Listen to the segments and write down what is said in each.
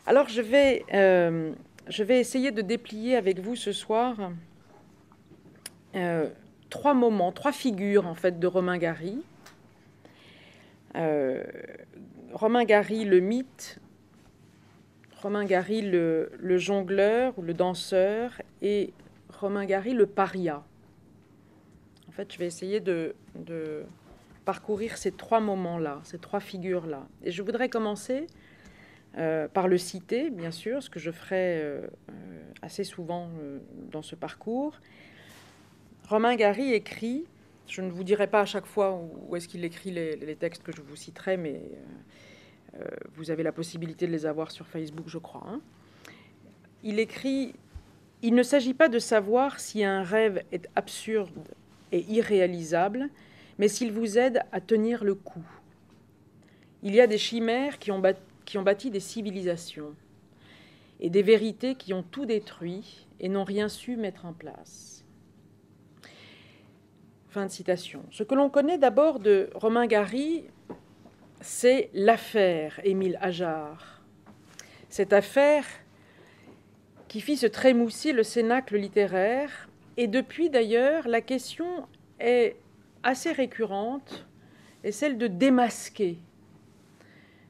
Alors, je vais essayer de déplier avec vous ce soir euh, trois moments, trois figures en fait de Romain Gary. Euh, Romain Gary, le mythe, Romain Gary, le jongleur ou le danseur, et Romain Gary, le paria. En fait, je vais essayer de parcourir ces trois moments-là, ces trois figures-là. Et je voudrais commencer par le citer, bien sûr, ce que je ferai assez souvent dans ce parcours. Romain Gary écrit, je ne vous dirai pas à chaque fois où est-ce qu'il écrit les textes que je vous citerai, mais vous avez la possibilité de les avoir sur Facebook, je crois. Hein. Il écrit « Il ne s'agit pas de savoir si un rêve est absurde et irréalisable, mais s'il vous aide à tenir le coup. Il y a des chimères qui ont bâti des civilisations et des vérités qui ont tout détruit et n'ont rien su mettre en place. » Fin de citation. Ce que l'on connaît d'abord de Romain Gary, c'est l'affaire Émile Ajar. Cette affaire qui fit se trémousser le cénacle littéraire. Et depuis d'ailleurs, la question est assez récurrente, est celle de démasquer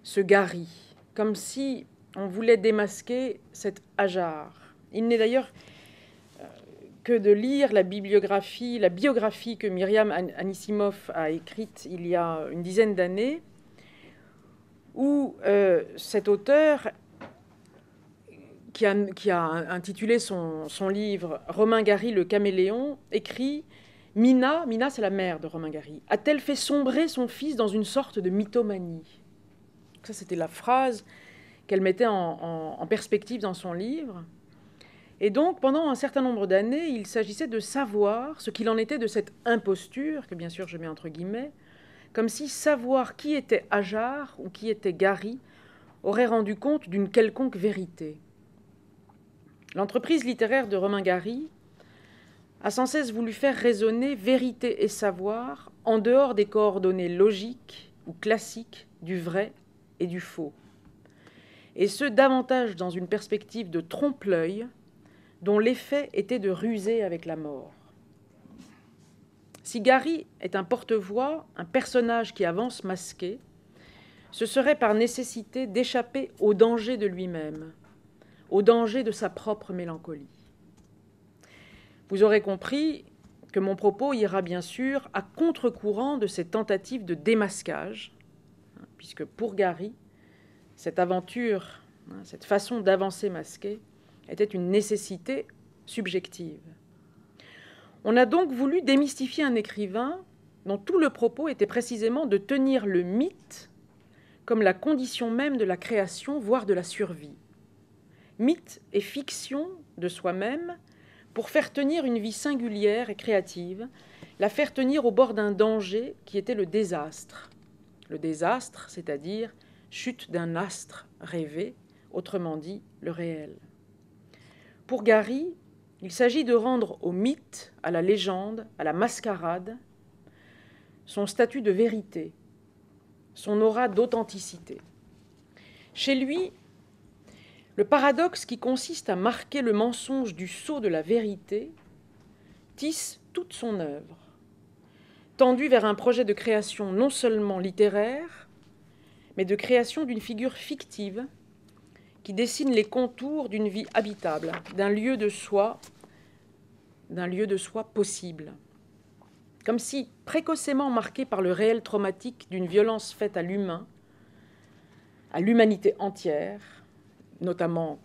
ce Gary, comme si on voulait démasquer cet Ajar. Il n'est d'ailleurs que de lire la biographie que Myriam Anissimov a écrite il y a une dizaine d'années, où cet auteur, qui a intitulé son livre « Romain Gary, le caméléon », écrit « Mina c'est la mère de Romain Gary, a-t-elle fait sombrer son fils dans une sorte de mythomanie ?» Ça, c'était la phrase qu'elle mettait en perspective dans son livre. Et donc, pendant un certain nombre d'années, il s'agissait de savoir ce qu'il en était de cette imposture, que bien sûr je mets entre guillemets, comme si savoir qui était Ajar ou qui était Gary aurait rendu compte d'une quelconque vérité. L'entreprise littéraire de Romain Gary a sans cesse voulu faire résonner vérité et savoir en dehors des coordonnées logiques ou classiques du vrai et du faux. Et ce, davantage dans une perspective de trompe-l'œil, dont l'effet était de ruser avec la mort. Si Gary est un porte-voix, un personnage qui avance masqué, ce serait par nécessité d'échapper au danger de lui-même, au danger de sa propre mélancolie. Vous aurez compris que mon propos ira bien sûr à contre-courant de ces tentatives de démasquage, puisque pour Gary, cette aventure, cette façon d'avancer masqué, était une nécessité subjective. On a donc voulu démystifier un écrivain dont tout le propos était précisément de tenir le mythe comme la condition même de la création, voire de la survie. Mythe et fiction de soi-même pour faire tenir une vie singulière et créative, la faire tenir au bord d'un danger qui était le désastre. Le désastre, c'est-à-dire chute d'un astre rêvé, autrement dit, le réel. Pour Gary, il s'agit de rendre au mythe, à la légende, à la mascarade, son statut de vérité, son aura d'authenticité. Chez lui, le paradoxe qui consiste à marquer le mensonge du sceau de la vérité tisse toute son œuvre, tendue vers un projet de création non seulement littéraire, mais de création d'une figure fictive qui dessine les contours d'une vie habitable, d'un lieu de soi possible. Comme si, précocement marqué par le réel traumatique d'une violence faite à l'humain, à l'humanité entière, notamment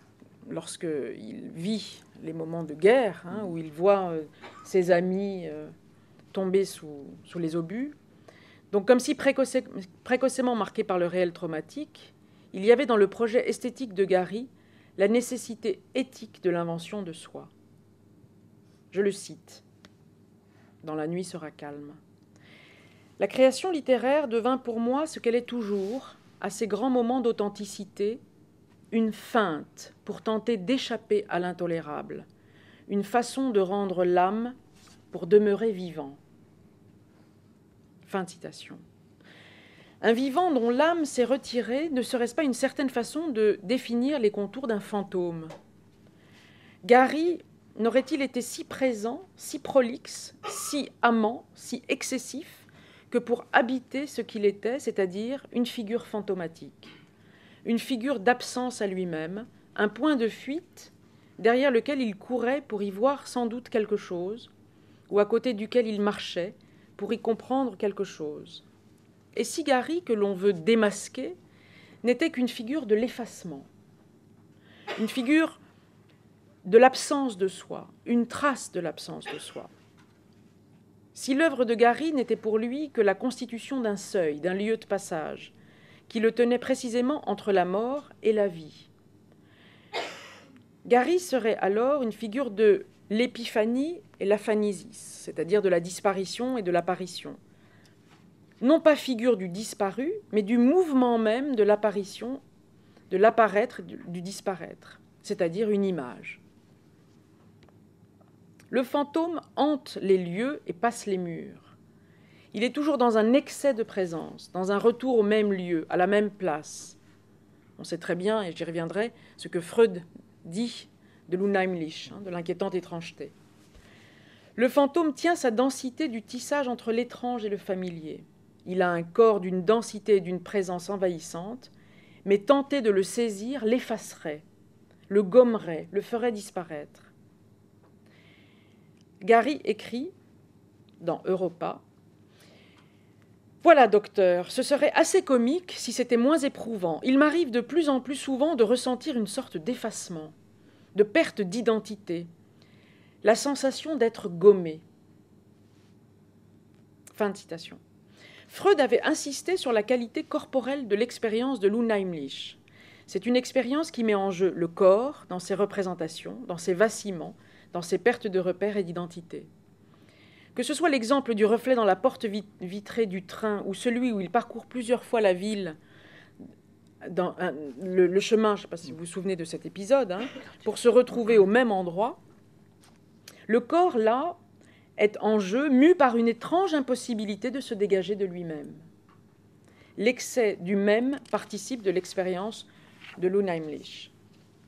lorsqu'il vit les moments de guerre, où il voit ses amis tomber sous les obus. Donc comme si précocement marqué par le réel traumatique, il y avait dans le projet esthétique de Gary la nécessité éthique de l'invention de soi. Je le cite. Dans la nuit sera calme. La création littéraire devint pour moi ce qu'elle est toujours, à ces grands moments d'authenticité, une feinte pour tenter d'échapper à l'intolérable, une façon de rendre l'âme pour demeurer vivant. Fin de citation. Un vivant dont l'âme s'est retirée, ne serait-ce pas une certaine façon de définir les contours d'un fantôme? Gary n'aurait-il été si présent, si prolixe, si amant, si excessif, que pour habiter ce qu'il était, c'est-à-dire une figure fantomatique, une figure d'absence à lui-même, un point de fuite derrière lequel il courait pour y voir sans doute quelque chose, ou à côté duquel il marchait pour y comprendre quelque chose? Et si Gary, que l'on veut démasquer, n'était qu'une figure de l'effacement, une figure de l'absence de soi, une trace de l'absence de soi? Si l'œuvre de Gary n'était pour lui que la constitution d'un seuil, d'un lieu de passage, qui le tenait précisément entre la mort et la vie, Gary serait alors une figure de l'épiphanie et l'aphanisis, c'est-à-dire de la disparition et de l'apparition. Non pas figure du disparu, mais du mouvement même de l'apparition, de l'apparaître, du disparaître, c'est-à-dire une image. Le fantôme hante les lieux et passe les murs. Il est toujours dans un excès de présence, dans un retour au même lieu, à la même place. On sait très bien, et j'y reviendrai, ce que Freud dit de l'unheimlich, de l'inquiétante étrangeté. Le fantôme tient sa densité du tissage entre l'étrange et le familier. Il a un corps d'une densité et d'une présence envahissante, mais tenter de le saisir l'effacerait, le gommerait, le ferait disparaître. Gary écrit dans Europa: « Voilà, docteur, ce serait assez comique si c'était moins éprouvant. Il m'arrive de plus en plus souvent de ressentir une sorte d'effacement, de perte d'identité, la sensation d'être gommé. » Fin de citation. Freud avait insisté sur la qualité corporelle de l'expérience de l'unheimlich. C'est une expérience qui met en jeu le corps dans ses représentations, dans ses vacillements, dans ses pertes de repères et d'identité. Que ce soit l'exemple du reflet dans la porte vitrée du train ou celui où il parcourt plusieurs fois la ville, dans le chemin, je ne sais pas si vous vous souvenez de cet épisode, pour se retrouver au même endroit, le corps, là, est en jeu, mu par une étrange impossibilité de se dégager de lui-même. L'excès du même participe de l'expérience de l'unheimlich.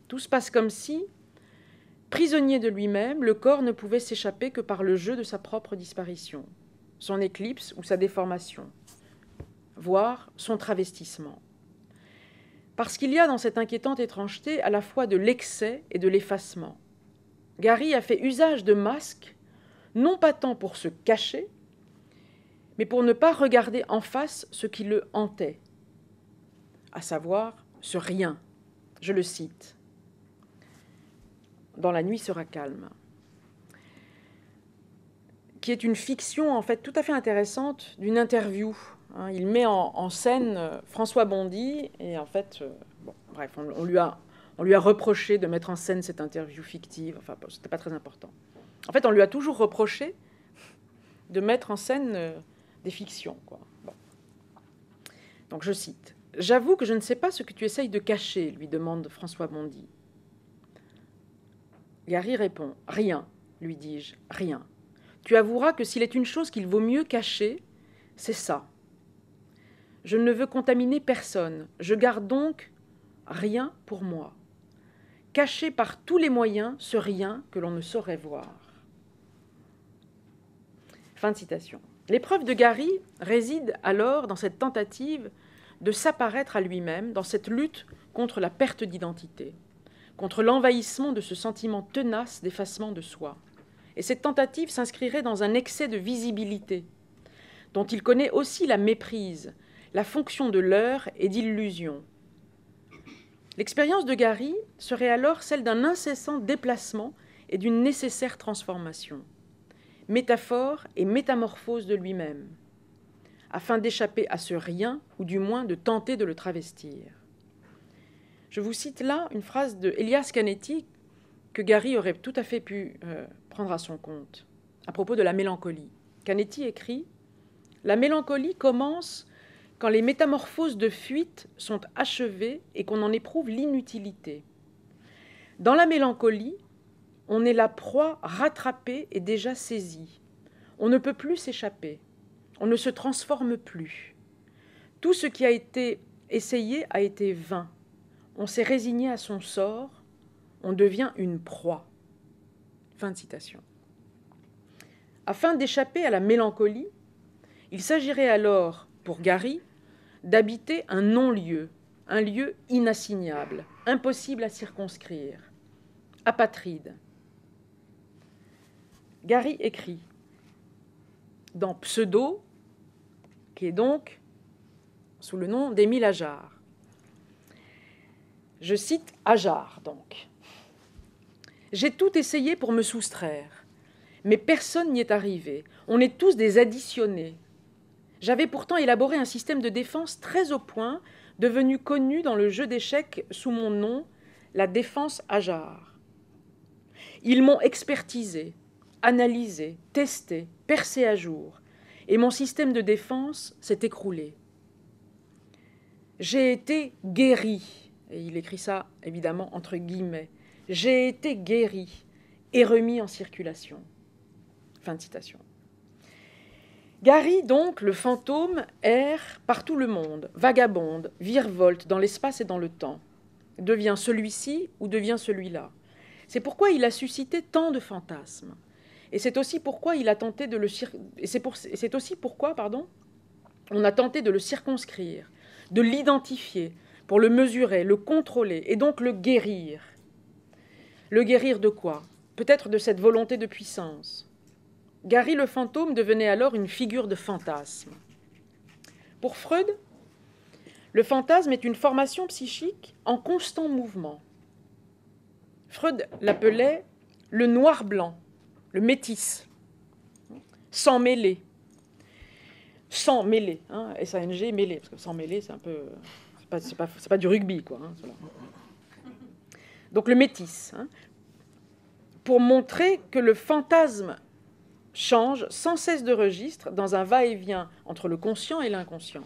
Tout se passe comme si, prisonnier de lui-même, le corps ne pouvait s'échapper que par le jeu de sa propre disparition, son éclipse ou sa déformation, voire son travestissement. Parce qu'il y a dans cette inquiétante étrangeté à la fois de l'excès et de l'effacement. Gary a fait usage de masques, non pas tant pour se cacher, mais pour ne pas regarder en face ce qui le hantait, à savoir ce rien. Je le cite. Dans la nuit sera calme, qui est une fiction en fait tout à fait intéressante d'une interview. Il met en scène François Bondy et en fait, bref, on lui a reproché de mettre en scène cette interview fictive. Enfin, c'était pas très important. En fait, on lui a toujours reproché de mettre en scène des fictions, quoi. Bon. Donc je cite. « J'avoue que je ne sais pas ce que tu essayes de cacher, lui demande François Bondy. Gary répond « Rien, lui dis-je, rien. Tu avoueras que s'il est une chose qu'il vaut mieux cacher, c'est ça. Je ne veux contaminer personne. Je garde donc rien pour moi. Cacher par tous les moyens ce rien que l'on ne saurait voir. » Fin de citation. L'épreuve de Gary réside alors dans cette tentative de s'apparaître à lui-même, dans cette lutte contre la perte d'identité, contre l'envahissement de ce sentiment tenace d'effacement de soi. Et cette tentative s'inscrirait dans un excès de visibilité, dont il connaît aussi la méprise, la fonction de leurre et d'illusion. L'expérience de Gary serait alors celle d'un incessant déplacement et d'une nécessaire transformation, métaphore et métamorphose de lui-même, afin d'échapper à ce rien, ou du moins de tenter de le travestir. Je vous cite là une phrase de Elias Canetti que Gary aurait tout à fait pu prendre à son compte, à propos de la mélancolie. Canetti écrit « La mélancolie commence quand les métamorphoses de fuite sont achevées et qu'on en éprouve l'inutilité. Dans la mélancolie, on est la proie rattrapée et déjà saisie. On ne peut plus s'échapper. On ne se transforme plus. Tout ce qui a été essayé a été vain. On s'est résigné à son sort, on devient une proie. » Fin de citation. Afin d'échapper à la mélancolie, il s'agirait alors, pour Gary, d'habiter un non-lieu, un lieu inassignable, impossible à circonscrire, apatride. Gary écrit dans Pseudo, qui est donc sous le nom d'Émile Ajar. Je cite Ajar, donc. « J'ai tout essayé pour me soustraire, mais personne n'y est arrivé. On est tous des additionnés. J'avais pourtant élaboré un système de défense très au point, devenu connu dans le jeu d'échecs sous mon nom, la défense Ajar. Ils m'ont expertisé, analysé, testé, percé à jour, et mon système de défense s'est écroulé. J'ai été guéri, et il écrit ça évidemment entre guillemets, j'ai été guéri et remis en circulation. » Fin de citation. Gary, donc, le fantôme, erre par tout le monde, vagabonde, virevolte dans l'espace et dans le temps, devient celui-ci ou devient celui-là. C'est pourquoi il a suscité tant de fantasmes. Et c'est aussi pourquoi il a tenté de on a tenté de le circonscrire, de l'identifier, pour le mesurer, le contrôler, et donc le guérir. Le guérir de quoi? Peut-être de cette volonté de puissance. Gary le fantôme devenait alors une figure de fantasme. Pour Freud, le fantasme est une formation psychique en constant mouvement. Freud l'appelait le noir-blanc, le métis, sans mêler. Sans mêler, hein, S-A-N-G, mêler, parce que sans mêler, c'est un peu... C'est pas du rugby, quoi. Hein, voilà. Donc le métis, hein, pour montrer que le fantasme change sans cesse de registre dans un va-et-vient entre le conscient et l'inconscient.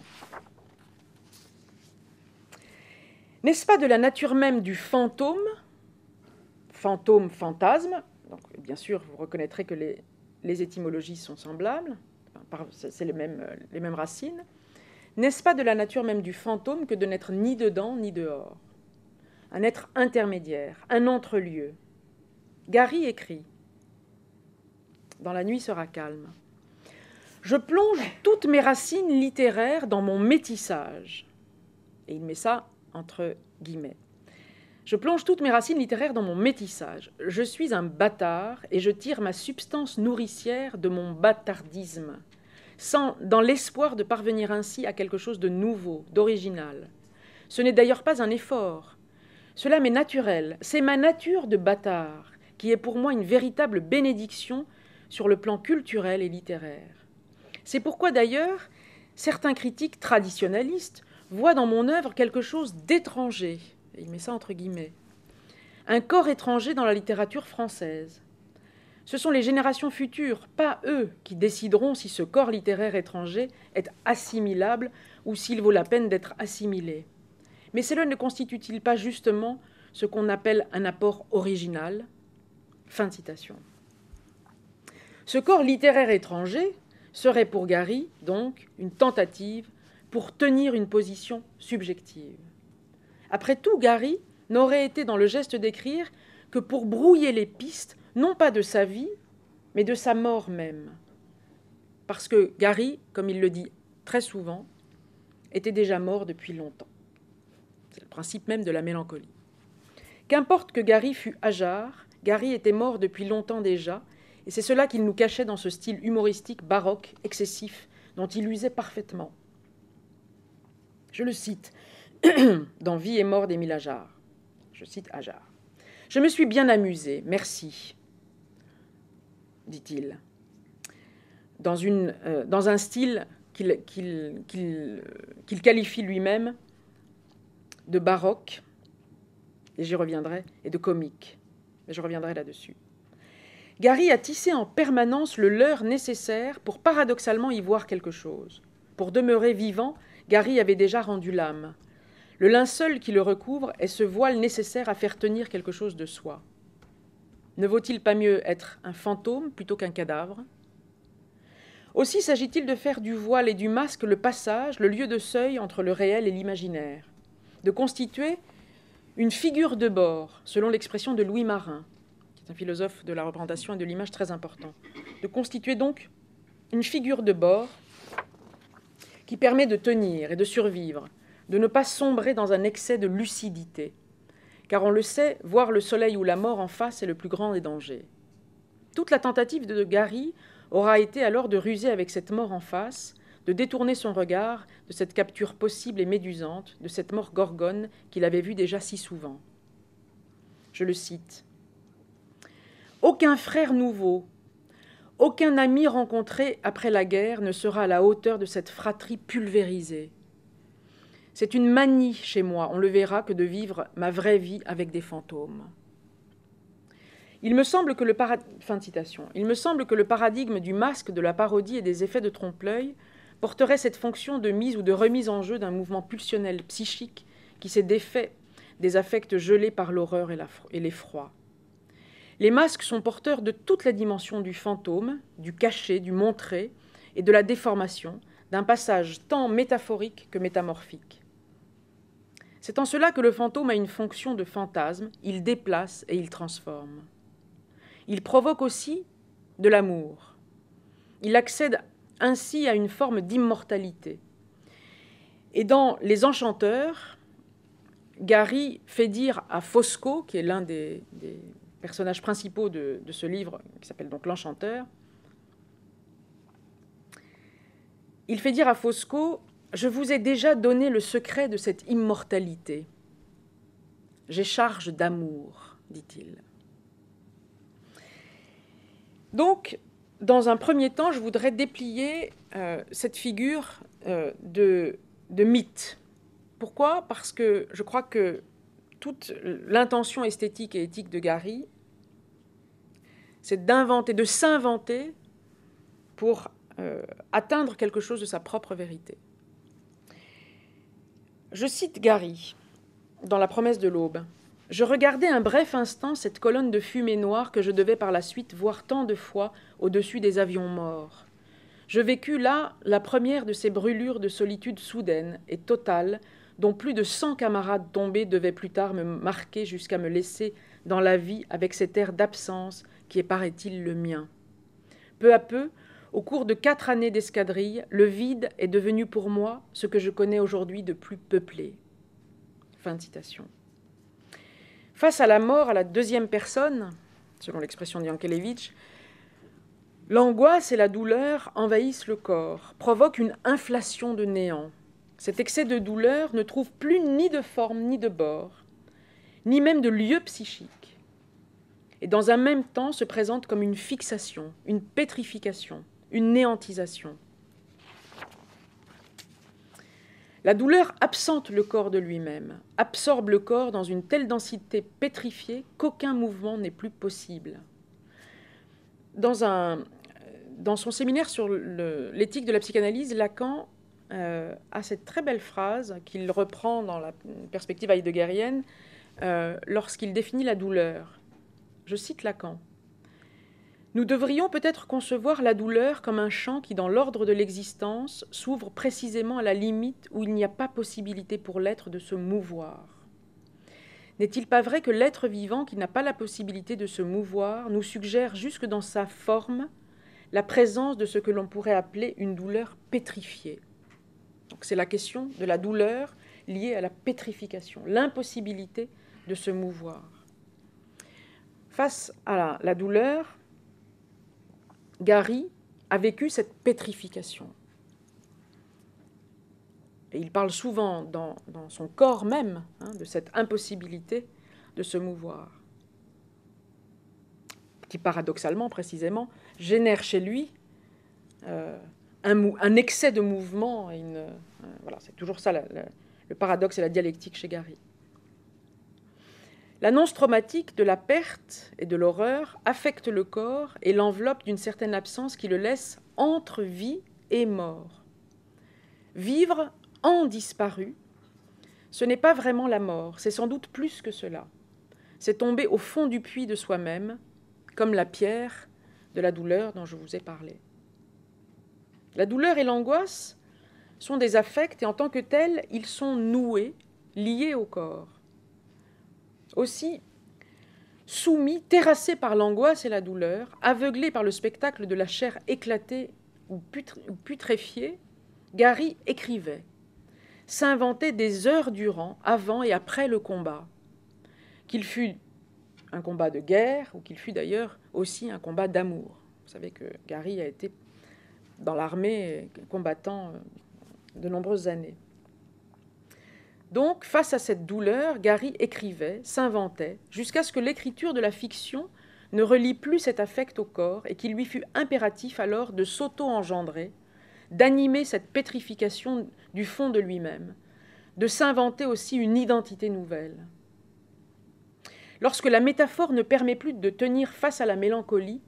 N'est-ce pas de la nature même du fantôme, fantasme, donc bien sûr vous reconnaîtrez que les étymologies sont semblables, c'est les mêmes racines, n'est-ce pas de la nature même du fantôme que de n'être ni dedans ni dehors, un être intermédiaire, un entre-lieu. Gary écrit « Dans la nuit sera calme ». Je plonge toutes mes racines littéraires dans mon métissage. Et il met ça entre guillemets. Je plonge toutes mes racines littéraires dans mon métissage. Je suis un bâtard et je tire ma substance nourricière de mon bâtardisme, dans l'espoir de parvenir ainsi à quelque chose de nouveau, d'original. Ce n'est d'ailleurs pas un effort. Cela m'est naturel. C'est ma nature de bâtard qui est pour moi une véritable bénédiction sur le plan culturel et littéraire. C'est pourquoi d'ailleurs certains critiques traditionnalistes voient dans mon œuvre quelque chose d'étranger. Et il met ça entre guillemets. Un corps étranger dans la littérature française. Ce sont les générations futures, pas eux, qui décideront si ce corps littéraire étranger est assimilable ou s'il vaut la peine d'être assimilé. Mais cela ne constitue-t-il pas justement ce qu'on appelle un apport original ? Fin de citation. Ce corps littéraire étranger serait pour Gary, donc, une tentative pour tenir une position subjective. Après tout, Gary n'aurait été dans le geste d'écrire que pour brouiller les pistes, non pas de sa vie, mais de sa mort même. Parce que Gary, comme il le dit très souvent, était déjà mort depuis longtemps. C'est le principe même de la mélancolie. Qu'importe que Gary fût Ajar, Gary était mort depuis longtemps déjà, et c'est cela qu'il nous cachait dans ce style humoristique baroque, excessif, dont il usait parfaitement. Je le cite dans Vie et mort d'Émile Ajar. Je cite Ajar. « Je me suis bien amusé, merci, dit-il, dans un style qu'il qualifie lui-même de baroque, et j'y reviendrai, et de comique. Mais je reviendrai là-dessus. Gary a tissé en permanence le leurre nécessaire pour paradoxalement y voir quelque chose. Pour demeurer vivant, Gary avait déjà rendu l'âme. Le linceul qui le recouvre est ce voile nécessaire à faire tenir quelque chose de soi. Ne vaut-il pas mieux être un fantôme plutôt qu'un cadavre ? Aussi s'agit-il de faire du voile et du masque le passage, le lieu de seuil entre le réel et l'imaginaire, de constituer une figure de bord, selon l'expression de Louis Marin, qui est un philosophe de la représentation et de l'image très important, de constituer donc une figure de bord qui permet de tenir et de survivre, de ne pas sombrer dans un excès de lucidité, car on le sait, voir le soleil ou la mort en face est le plus grand des dangers. Toute la tentative de Gary aura été alors de ruser avec cette mort en face, de détourner son regard de cette capture possible et médusante, de cette mort gorgone qu'il avait vue déjà si souvent. Je le cite. « Aucun frère nouveau, aucun ami rencontré après la guerre ne sera à la hauteur de cette fratrie pulvérisée. C'est une manie chez moi, on le verra, que de vivre ma vraie vie avec des fantômes. » Il me semble que le paradigme du masque, de la parodie et des effets de trompe-l'œil porterait cette fonction de mise ou de remise en jeu d'un mouvement pulsionnel psychique qui s'est défait des affects gelés par l'horreur et l'effroi. Les masques sont porteurs de toute la dimension du fantôme, du caché, du montré et de la déformation, d'un passage tant métaphorique que métamorphique. C'est en cela que le fantôme a une fonction de fantasme, il déplace et il transforme. Il provoque aussi de l'amour. Il accède ainsi à une forme d'immortalité. Et dans Les Enchanteurs, Gary fait dire à Fosco, qui est l'un des personnages principaux de ce livre, qui s'appelle donc L'Enchanteur, il fait dire à Fosco « Je vous ai déjà donné le secret de cette immortalité. J'ai charge d'amour, dit-il. » Donc, dans un premier temps, je voudrais déplier cette figure de mythe. Pourquoi ? Parce que je crois que toute l'intention esthétique et éthique de Gary, c'est d'inventer, de s'inventer pour atteindre quelque chose de sa propre vérité. Je cite Gary dans La promesse de l'aube. « Je regardais un bref instant cette colonne de fumée noire que je devais par la suite voir tant de fois au-dessus des avions morts. Je vécus là la première de ces brûlures de solitude soudaine et totale dont plus de 100 camarades tombés devaient plus tard me marquer jusqu'à me laisser dans la vie avec cet air d'absence qui est, paraît-il, le mien. Peu à peu, au cours de 4 années d'escadrille, le vide est devenu pour moi ce que je connais aujourd'hui de plus peuplé. » Fin de citation. Face à la mort à la deuxième personne, selon l'expression d'Yankelevitch, l'angoisse et la douleur envahissent le corps, provoquent une inflation de néant. Cet excès de douleur ne trouve plus ni de forme ni de bord, ni même de lieu psychique. Et dans un même temps se présente comme une fixation, une pétrification, une néantisation. La douleur absente le corps de lui-même, absorbe le corps dans une telle densité pétrifiée qu'aucun mouvement n'est plus possible. Dans son séminaire sur l'éthique de la psychanalyse, Lacan a cette très belle phrase qu'il reprend dans la perspective heideggerienne lorsqu'il définit la douleur. Je cite Lacan. « Nous devrions peut-être concevoir la douleur comme un champ qui, dans l'ordre de l'existence, s'ouvre précisément à la limite où il n'y a pas possibilité pour l'être de se mouvoir. N'est-il pas vrai que l'être vivant qui n'a pas la possibilité de se mouvoir nous suggère jusque dans sa forme la présence de ce que l'on pourrait appeler une douleur pétrifiée. » Donc c'est la question de la douleur liée à la pétrification, l'impossibilité de se mouvoir. Face à la douleur, Gary a vécu cette pétrification. Et il parle souvent dans son corps même de cette impossibilité de se mouvoir, qui paradoxalement, précisément, génère chez lui un excès de mouvement. Voilà, c'est toujours ça le paradoxe et la dialectique chez Gary. L'annonce traumatique de la perte et de l'horreur affecte le corps et l'enveloppe d'une certaine absence qui le laisse entre vie et mort. Vivre en disparu, ce n'est pas vraiment la mort, c'est sans doute plus que cela. C'est tomber au fond du puits de soi-même, comme la pierre de la douleur dont je vous ai parlé. La douleur et l'angoisse sont des affects et en tant que tels, ils sont noués, liés au corps. Aussi, soumis, terrassé par l'angoisse et la douleur, aveuglé par le spectacle de la chair éclatée ou putréfiée, Gary écrivait, s'inventait des heures durant, avant et après le combat, qu'il fût un combat de guerre ou qu'il fût d'ailleurs aussi un combat d'amour. Vous savez que Gary a été dans l'armée combattant de nombreuses années. Donc, face à cette douleur, Gary écrivait, s'inventait, jusqu'à ce que l'écriture de la fiction ne relie plus cet affect au corps et qu'il lui fut impératif alors de s'auto-engendrer, d'animer cette pétrification du fond de lui-même, de s'inventer aussi une identité nouvelle. Lorsque la métaphore ne permet plus de tenir face à la mélancolie,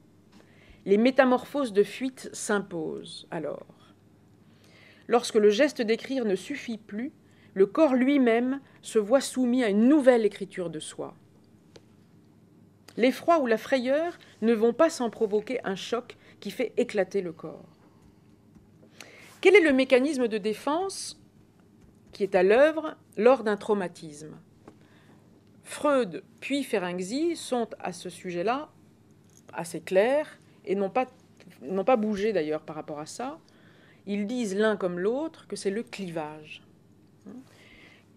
les métamorphoses de fuite s'imposent alors. Lorsque le geste d'écrire ne suffit plus, le corps lui-même se voit soumis à une nouvelle écriture de soi. L'effroi ou la frayeur ne vont pas sans provoquer un choc qui fait éclater le corps. Quel est le mécanisme de défense qui est à l'œuvre lors d'un traumatisme ? Freud puis Ferenczi sont à ce sujet-là assez clairs et n'ont pas bougé d'ailleurs par rapport à ça. Ils disent l'un comme l'autre que c'est le clivage.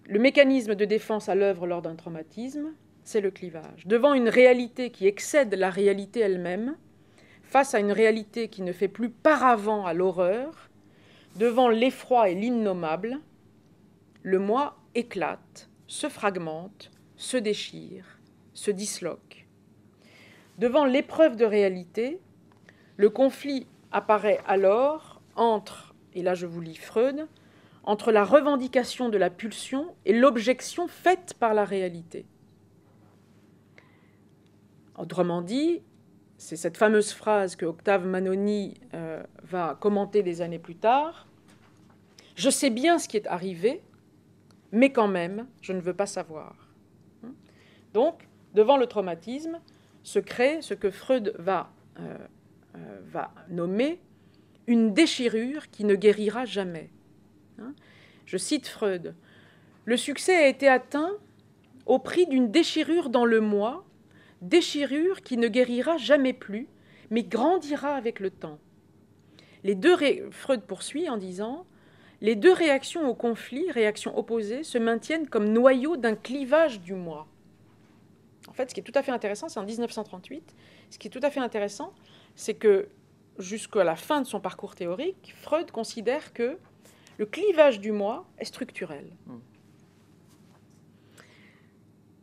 Le mécanisme de défense à l'œuvre lors d'un traumatisme, c'est le clivage. Devant une réalité qui excède la réalité elle-même, face à une réalité qui ne fait plus paravent à l'horreur, devant l'effroi et l'innommable, le moi éclate, se fragmente, se déchire, se disloque. Devant l'épreuve de réalité, le conflit apparaît alors entre, et là je vous lis Freud, entre la revendication de la pulsion et l'objection faite par la réalité. Autrement dit, c'est cette fameuse phrase que Octave Manoni va commenter des années plus tard. « Je sais bien ce qui est arrivé, mais quand même, je ne veux pas savoir. » Donc, devant le traumatisme, se crée ce que Freud va nommer une déchirure qui ne guérira jamais. Je cite Freud. « Le succès a été atteint au prix d'une déchirure dans le moi, déchirure qui ne guérira jamais plus, mais grandira avec le temps. » Freud poursuit en disant « Les deux réactions au conflit, réactions opposées, se maintiennent comme noyaux d'un clivage du moi. » En fait, ce qui est tout à fait intéressant, c'est en 1938, ce qui est tout à fait intéressant, c'est que jusqu'à la fin de son parcours théorique, Freud considère que le clivage du moi est structurel.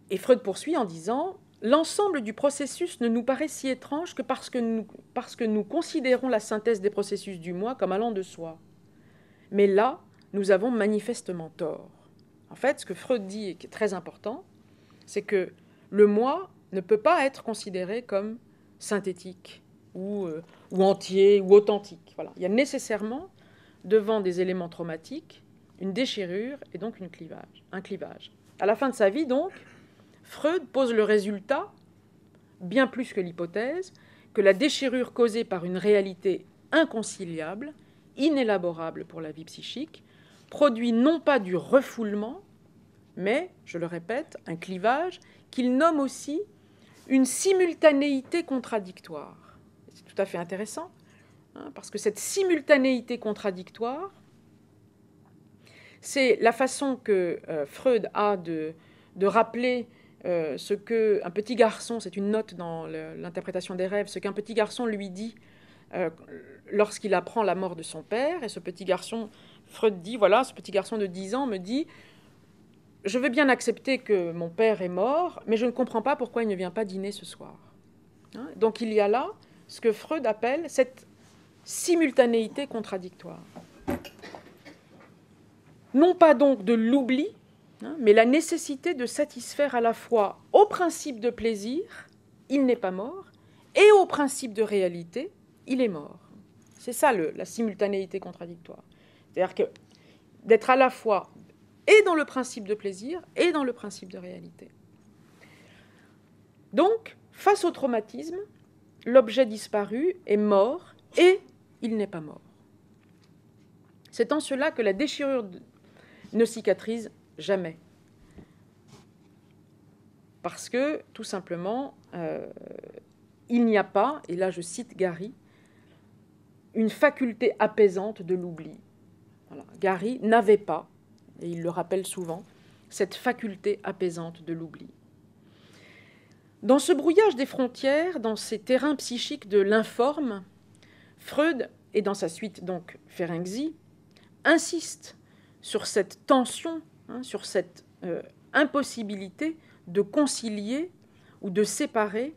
Et Freud poursuit en disant « L'ensemble du processus ne nous paraît si étrange que parce que nous considérons la synthèse des processus du moi comme allant de soi. Mais là, nous avons manifestement tort. » En fait, ce que Freud dit et qui est très important, c'est que le moi ne peut pas être considéré comme synthétique ou entier ou authentique. Voilà. Il y a nécessairement, devant des éléments traumatiques, une déchirure et donc un clivage. À la fin de sa vie, donc, Freud pose le résultat, bien plus que l'hypothèse, que la déchirure causée par une réalité inconciliable, inélaborable pour la vie psychique, produit non pas du refoulement, mais, je le répète, un clivage qu'il nomme aussi une simultanéité contradictoire. C'est tout à fait intéressant, parce que cette simultanéité contradictoire, c'est la façon que Freud a de rappeler ce qu'un petit garçon, c'est une note dans l'interprétation des rêves, ce qu'un petit garçon lui dit lorsqu'il apprend la mort de son père. Et ce petit garçon, Freud dit, voilà, ce petit garçon de 10 ans me dit « Je veux bien accepter que mon père est mort, mais je ne comprends pas pourquoi il ne vient pas dîner ce soir. » Donc il y a là ce que Freud appelle cette simultanéité contradictoire. Non pas donc de l'oubli, mais la nécessité de satisfaire à la fois au principe de plaisir, il n'est pas mort, et au principe de réalité, il est mort. C'est ça la simultanéité contradictoire. C'est-à-dire que d'être à la fois et dans le principe de plaisir et dans le principe de réalité. Donc, face au traumatisme, l'objet disparu est mort et il n'est pas mort. C'est en cela que la déchirure ne cicatrise jamais. Parce que, tout simplement, il n'y a pas, et là je cite Gary, une faculté apaisante de l'oubli. Voilà. Gary n'avait pas, et il le rappelle souvent, cette faculté apaisante de l'oubli. Dans ce brouillage des frontières, dans ces terrains psychiques de l'informe, Freud, et dans sa suite donc Ferenczi, insiste sur cette tension, sur cette impossibilité de concilier ou de séparer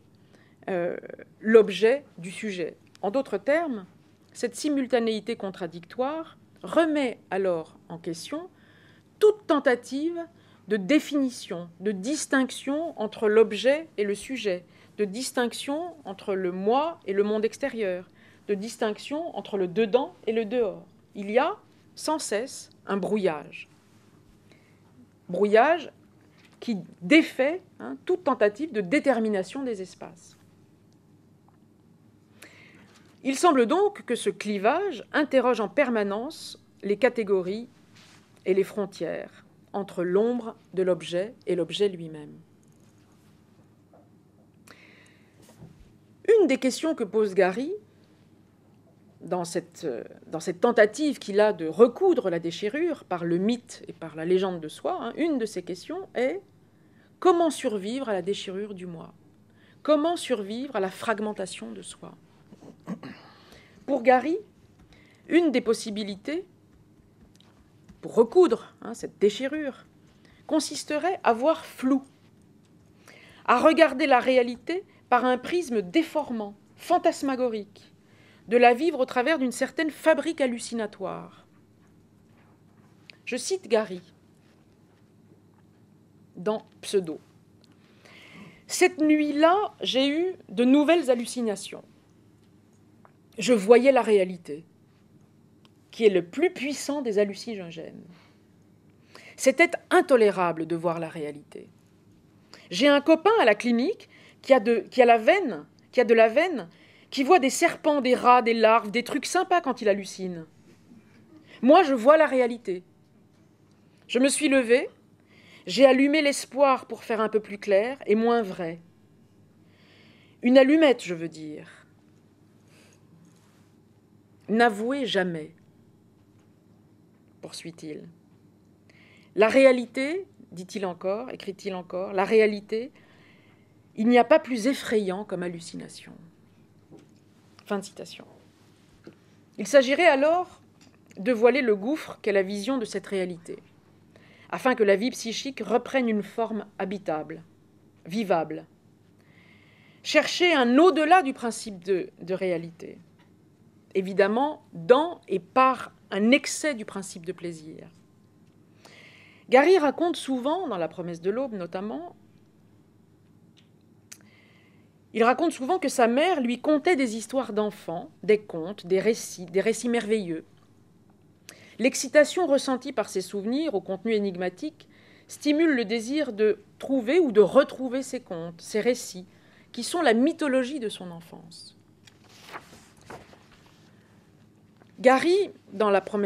l'objet du sujet. En d'autres termes, cette simultanéité contradictoire remet alors en question toute tentative de définition, de distinction entre l'objet et le sujet, de distinction entre le moi et le monde extérieur, de distinction entre le dedans et le dehors. Il y a sans cesse un brouillage. Brouillage qui défait toute tentative de détermination des espaces. Il semble donc que ce clivage interroge en permanence les catégories et les frontières entre l'ombre de l'objet et l'objet lui-même. Une des questions que pose Gary, dans cette tentative qu'il a de recoudre la déchirure par le mythe et par la légende de soi, une de ces questions est « Comment survivre à la déchirure du moi ? Comment survivre à la fragmentation de soi ?» Pour Gary, une des possibilités pour recoudre cette déchirure consisterait à voir flou, à regarder la réalité par un prisme déformant, fantasmagorique, de la vivre au travers d'une certaine fabrique hallucinatoire. Je cite Gary dans Pseudo. « Cette nuit-là, j'ai eu de nouvelles hallucinations. Je voyais la réalité, qui est le plus puissant des hallucinogènes. C'était intolérable de voir la réalité. J'ai un copain à la clinique qui a de la veine, qui voit des serpents, des rats, des larves, des trucs sympas quand il hallucine. Moi, je vois la réalité. Je me suis levée, j'ai allumé l'espoir pour faire un peu plus clair et moins vrai. Une allumette, je veux dire. N'avouez jamais, poursuit-il. La réalité, dit-il encore, écrit-il encore, la réalité, il n'y a pas plus effrayant comme hallucination. Fin de citation. Il s'agirait alors de voiler le gouffre qu'est la vision de cette réalité, afin que la vie psychique reprenne une forme habitable, vivable. Chercher un au-delà du principe de réalité, évidemment dans et par un excès du principe de plaisir. Gary raconte souvent, dans La promesse de l'aube notamment, il raconte souvent que sa mère lui contait des histoires d'enfants, des contes, des récits merveilleux. L'excitation ressentie par ces souvenirs au contenu énigmatique stimule le désir de trouver ou de retrouver ces contes, ces récits, qui sont la mythologie de son enfance. Gary, dans La promesse